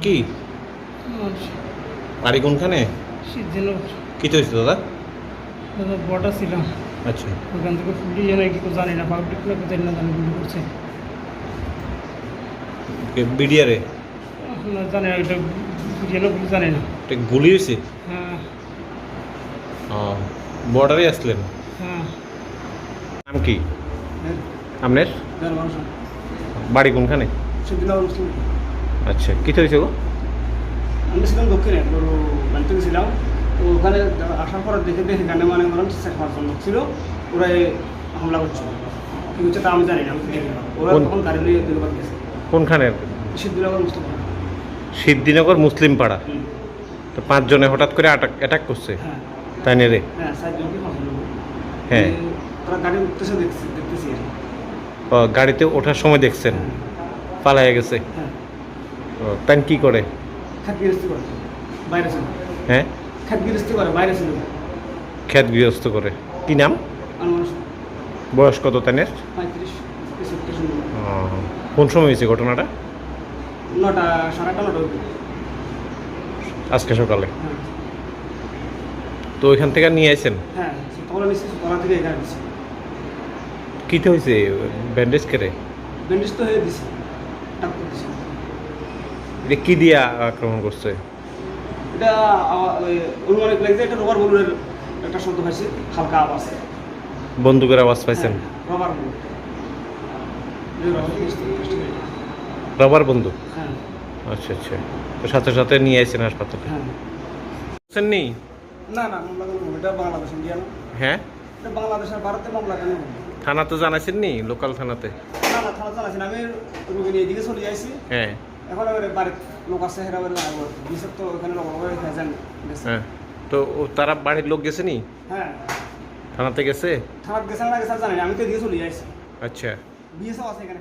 কি বাড়ি কোনখানে? কি তো হয়েছে দাদা? দাদা বটা ছিলাম। আচ্ছা, ওখান থেকে পুলিশ এনে কি জানি না, পাবলিক না কোথায় না জানি গুলি করছে। বিডিআরে না জানি না, এটা বুঝিয়ে গুলি জানি না। এটা গুলি হয়েছে? হ্যাঁ বর্ডারে আসলেন? হ্যাঁ। নাম কি আপনার? বাড়ি কোনখানে? আচ্ছা, কি হয়েছে গো? আমি ছিলাম দক্ষিণে, বাড়িতে গেছিলাম। তো ওখানে আসার পর দেখে গানে মানে পাঁচজন লোক ছিল, ওরাই হামলা করছিল। কি হচ্ছে তা আমি জানি না, আমি দেখি না। ওরা তখন গাড়ি নিয়ে দুর্গাবাদ গেছে। কোনখানে? সিদ্ধিনগর মুসলিম পাড়া। সিদ্ধিনগর মুসলিম পাড়া। তো 5 জনে হঠাৎ করে অ্যাটাক করছে? হ্যাঁ। তাই না রে? হ্যাঁ, 4 জনকে 5 জন। হ্যাঁ, ওরা গাড়ি উঠতেছে দেখতেছি। গাড়িতে ওঠার সময় দেখছেন পালাইয়া গেছে? হ্যাঁ। তাই কি করে? খেত গৃহস্থী করে বাইরে ছিল। হ্যাঁ, খেত গৃহস্থী করে বাইরে ছিল। খেত গৃহস্থ করে। কি নাম? বয়স কত তানের? 35-36। কোন সময় হয়েছে ঘটনাটা? 9টা, 9:30। আজকে সকালে? হ্যাঁ। তো ওইখান থেকে নিয়ে আসেন? হ্যাঁ, তখন নিশ্চিত তোলা থেকে এখানে দিচ্ছি। কীতে হয়েছে? ব্যান্ডেজ করে? ব্যান্ডেজ তো হয়ে দিছি, ডাক্তার দিছি। এটা কী দিয়ে আক্রমণ করছে? এটা অনুমানিক লাগছে, এটা রবার বলুনের একটা শব্দ পাইছে, হালকা আওয়াজ। বন্দুকের আওয়াজ পাইছেন? রবার বলুন। রবার বন্দুক? হ্যাঁ। আচ্ছা আচ্ছা, তো সাথে সাথে নিয়ে আসছেন হাসপাতালে? হ্যাঁ। বুঝছেন নি? না না, মামলা কেন? এটা বাংলাদেশ, ইন্ডিয়া না। হ্যাঁ, এটা বাংলাদেশ আর ভারতে মামলা কেন? থানাতে জানাইছেন নি? লোকাল থানাতে? না না, থানা জানাইছি না। আমি রোগী নিয়ে এদিকে চলে যাইছি। হ্যাঁ। এখন আবার বাড়ির লোক আছে, হেরা বাড়ি বিচার তো ওখানে যান। হ্যাঁ, তো তারা বাড়ির লোক গেছে নি? হ্যাঁ। থানাতে গেছে? থানাত গেছে না গেছে জানি না, আমি তো এদিকে চলে যাইছি। আচ্ছা। বিএসও আছে এখানে।